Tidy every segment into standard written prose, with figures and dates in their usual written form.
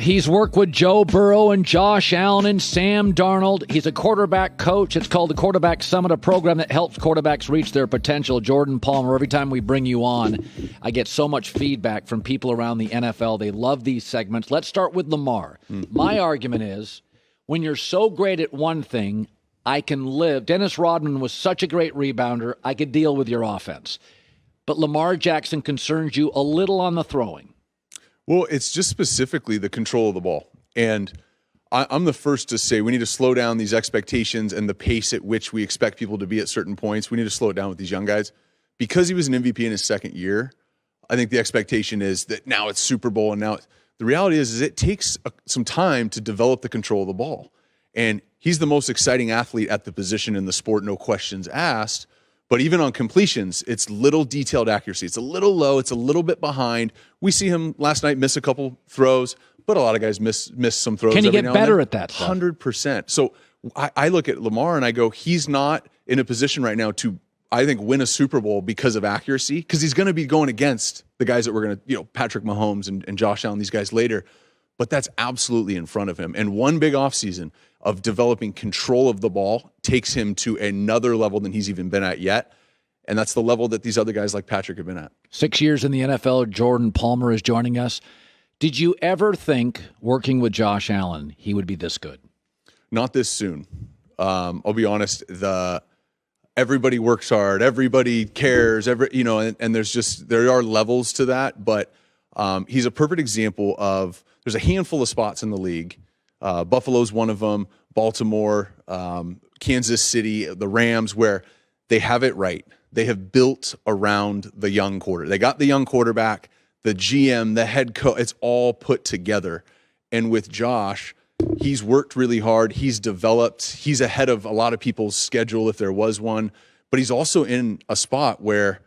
He's worked with Joe Burrow and Josh Allen and Sam Darnold. He's a quarterback coach. It's called the Quarterback Summit, a program that helps quarterbacks reach their potential. Jordan Palmer, every time we bring you on, I get so much feedback from people around the NFL. They love these segments. Let's start with Lamar. My argument is, when you're so great at one thing, I can live. Dennis Rodman was such a great rebounder, I could deal with your offense. But Lamar Jackson concerns you a little on the throwing. Well, it's just specifically the control of the ball. And I'm the first to say we need to slow down these expectations and the pace at which we expect people to be at certain points. We need to slow it down with these young guys. Because he was an MVP in his second year, I think the expectation is that now it's Super Bowl. And now the reality is it takes some time to develop the control of the ball. And he's the most exciting athlete at the position in the sport, no questions asked. But even on completions, it's little detailed accuracy. It's a little low. It's a little bit behind. We see him last night miss a couple throws, but a lot of guys miss some throws. Can he get better at that? 100%. So I look at Lamar and I go, he's not in a position right now to, I think, win a Super Bowl because of accuracy, because he's going to be going against the guys that we're going to, Patrick Mahomes and Josh Allen, these guys later. But that's absolutely in front of him. And one big offseason of developing control of the ball takes him to another level than he's even been at yet. And that's the level that these other guys like Patrick have been at. 6 years in the NFL, Jordan Palmer is joining us. Did you ever think, working with Josh Allen, he would be this good? Not this soon. I'll be honest. Everybody works hard. Everybody cares. And there are levels to that. But he's a perfect example of, there's a handful of spots in the league. Buffalo's one of them, Baltimore, Kansas City, the Rams, where they have it right. They have built around the young quarterback. They got the young quarterback, the GM, the head coach. It's all put together. And with Josh, he's worked really hard. He's developed. He's ahead of a lot of people's schedule if there was one. But he's also in a spot where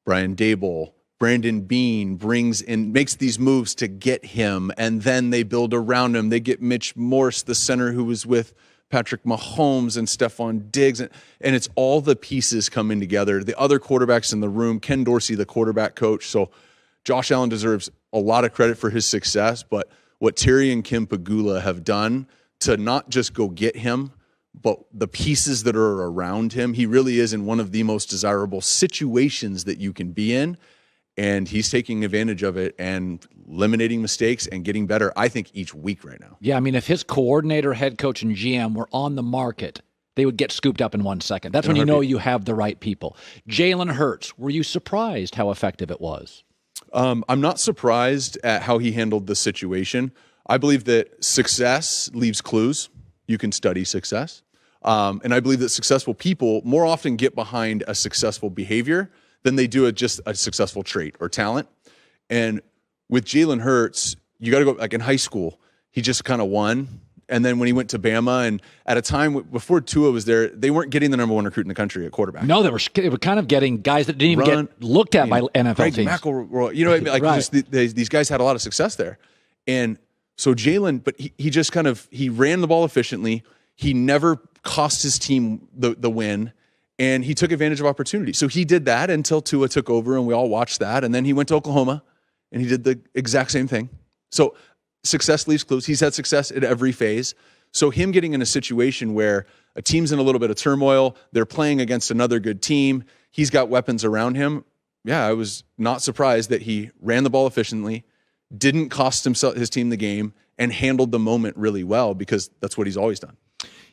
Brian Daboll, Brandon Beane makes these moves to get him, and then they build around him. They get Mitch Morse, the center who was with Patrick Mahomes and Stephon Diggs, and it's all the pieces coming together. The other quarterbacks in the room, Ken Dorsey, the quarterback coach. So Josh Allen deserves a lot of credit for his success, but what Terry and Kim Pagula have done to not just go get him, but the pieces that are around him, he really is in one of the most desirable situations that you can be in. And he's taking advantage of it and eliminating mistakes and getting better, I think, each week right now. Yeah, I mean, if his coordinator, head coach, and GM were on the market, they would get scooped up in 1 second. That's when you know you have the right people. Jalen Hurts, were you surprised how effective it was? I'm not surprised at how he handled the situation. I believe that success leaves clues. You can study success. And I believe that successful people more often get behind a successful behavior than they do just a successful trait or talent. And with Jalen Hurts, you got to go, like in high school, he just kind of won. And then when he went to Bama, and at a time before Tua was there, they weren't getting the number one recruit in the country at quarterback. No, they were kind of getting guys that didn't even get looked at by NFL Greg teams. McElroy, you know what I mean? Like, right. These guys had a lot of success there. And so Jalen, but he just he ran the ball efficiently. He never cost his team the win. And he took advantage of opportunity. So he did that until Tua took over, and we all watched that. And then he went to Oklahoma, and he did the exact same thing. So success leaves clues. He's had success at every phase. So him getting in a situation where a team's in a little bit of turmoil, they're playing against another good team, he's got weapons around him. Yeah, I was not surprised that he ran the ball efficiently, didn't cost his team the game, and handled the moment really well, because that's what he's always done.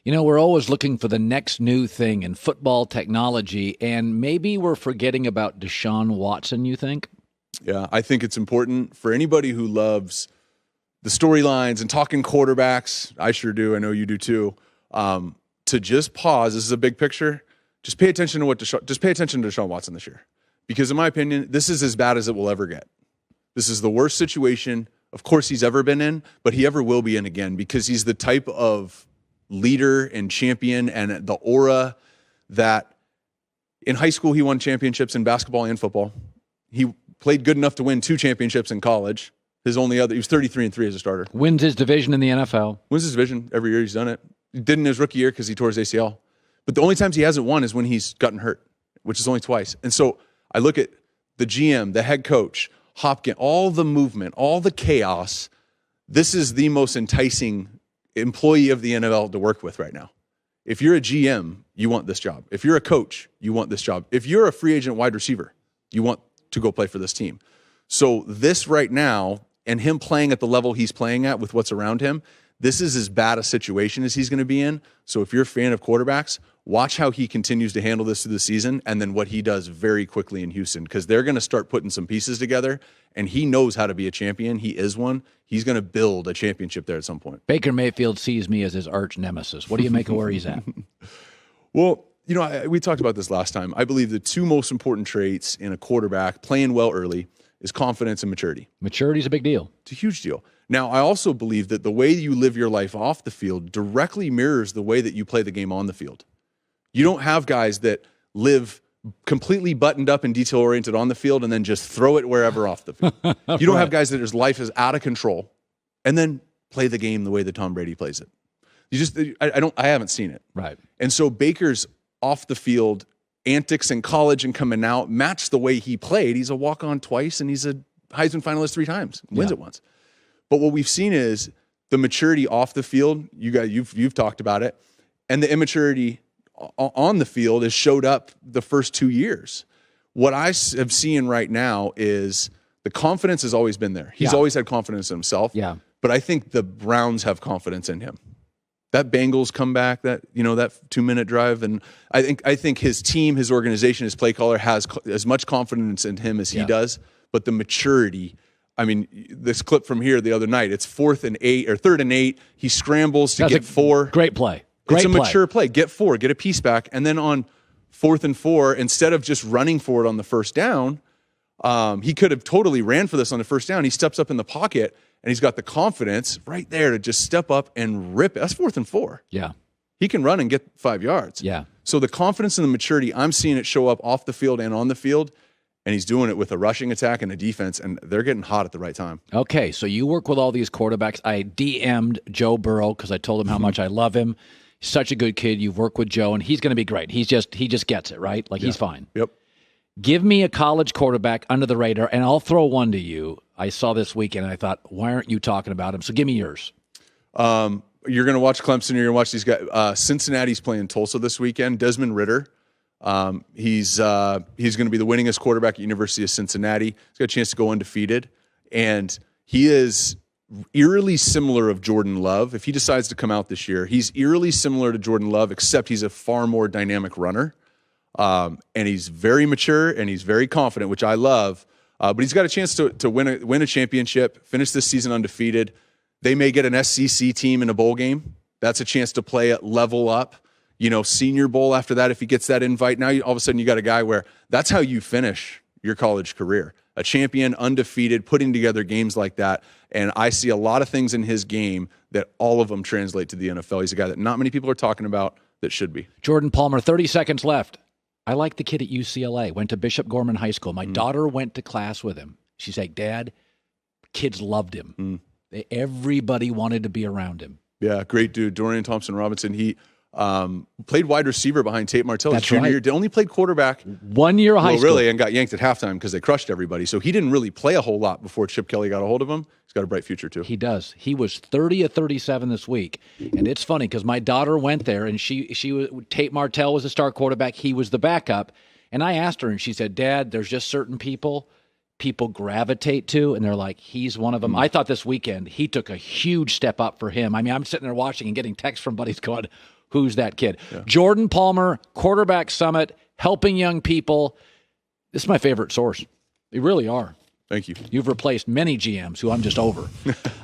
You know, we're always looking for the next new thing in football technology, and maybe we're forgetting about Deshaun Watson, you think? Yeah, I think it's important for anybody who loves the storylines and talking quarterbacks. I sure do. I know you do too. To just pause. This is a big picture. Just pay attention to Deshaun Watson this year, because in my opinion, this is as bad as it will ever get. This is the worst situation, of course, he's ever been in, but he ever will be in again, because he's the type of leader and champion and the aura that in high school he won championships in basketball and football. He played good enough to win 2 championships in college. He was 33-3 as a starter. Wins his division in the NFL. Wins his division every year he's done it. He did in his rookie year because he tore his ACL. But the only times he hasn't won is when he's gotten hurt, which is only twice. And so I look at the GM, the head coach, Hopkins, all the movement, all the chaos. this is the most enticing employee of the NFL to work with right now. If you're a GM, you want this job. If you're a coach, you want this job. If you're a free agent wide receiver, you want to go play for this team. So this right now, and him playing at the level he's playing at with what's around him, this is as bad a situation as he's going to be in. So if you're a fan of quarterbacks, watch how he continues to handle this through the season and then what he does very quickly in Houston, because they're going to start putting some pieces together, and he knows how to be a champion. He is one. He's going to build a championship there at some point. Baker Mayfield sees me as his arch nemesis. What do you make of where he's at? Well, we talked about this last time. I believe the two most important traits in a quarterback playing well early is confidence and maturity. Maturity is a big deal. It's a huge deal. Now, I also believe that the way you live your life off the field directly mirrors the way that you play the game on the field. You don't have guys that live completely buttoned up and detail-oriented on the field and then just throw it wherever off the field. You don't have guys that his life is out of control and then play the game the way that Tom Brady plays it. I haven't seen it. Right. And so Baker's off the field antics in college and coming out match the way he played. He's a walk-on twice, and he's a Heisman finalist 3 times, wins it once. But what we've seen is the maturity off the field. You've talked about it, and the immaturity on the field has showed up the first 2 years. What I have seen right now is the confidence has always been there. He's always had confidence in himself. Yeah. But I think the Browns have confidence in him. That Bengals comeback, that 2-minute drive, and I think his team, his organization, his play caller has as much confidence in him as he does. But the maturity, I mean, this clip from here the other night, it's 3rd and 8. He scrambles to get 4. Great play. It's a mature play. Get 4, get a piece back, and then on 4th and 4, instead of just running for it on the first down, he could have totally ran for this on the first down. He steps up in the pocket. And he's got the confidence right there to just step up and rip it. That's 4th and 4. Yeah. He can run and get 5 yards. Yeah. So the confidence and the maturity, I'm seeing it show up off the field and on the field. And he's doing it with a rushing attack and a defense, and they're getting hot at the right time. Okay, so you work with all these quarterbacks. I DM'd Joe Burrow because I told him how much I love him. He's such a good kid. You've worked with Joe, and he's going to be great. He just gets it, right? Like, he's fine. Yep. Give me a college quarterback under the radar, and I'll throw one to you. I saw this weekend, and I thought, why aren't you talking about him? So give me yours. You're going to watch Clemson. You're going to watch these guys. Cincinnati's playing Tulsa this weekend. Desmond Ridder. He's going to be the winningest quarterback at University of Cincinnati. He's got a chance to go undefeated. And he is eerily similar of Jordan Love. If he decides to come out this year, he's eerily similar to Jordan Love, except he's a far more dynamic runner. And he's very mature and he's very confident, which I love. But he's got a chance to win a championship, finish this season undefeated. They may get an SEC team in a bowl game. That's a chance to play at level up. Senior Bowl after that, if he gets that invite. Now, all of a sudden, you got a guy where that's how you finish your college career. A champion, undefeated, putting together games like that. And I see a lot of things in his game that all of them translate to the NFL. He's a guy that not many people are talking about that should be. Jordan Palmer, 30 seconds left. I like the kid at UCLA, went to Bishop Gorman High School. My daughter went to class with him. She's like, Dad, kids loved him. Everybody wanted to be around him. Yeah, great dude. Dorian Thompson-Robinson. He played wide receiver behind Tate Martell his junior year. They only played quarterback 1 year of high school. Really, and got yanked at halftime because they crushed everybody. So he didn't really play a whole lot before Chip Kelly got a hold of him. He's got a bright future, too. He does. He was 30 of 37 this week. And it's funny because my daughter went there, and she was, Tate Martell was the star quarterback. He was the backup. And I asked her, and she said, Dad, there's just certain people gravitate to, and they're like, he's one of them. I thought this weekend he took a huge step up for him. I mean, I'm sitting there watching and getting texts from buddies going, who's that kid? Yeah. Jordan Palmer, Quarterback Summit, helping young people. This is my favorite source. They really are. Thank you. You've replaced many GMs who I'm just over.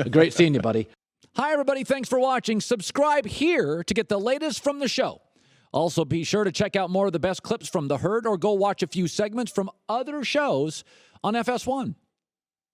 Great seeing you, buddy. Hi, everybody. Thanks for watching. Subscribe here to get the latest from the show. Also, be sure to check out more of the best clips from The Herd or go watch a few segments from other shows on FS1.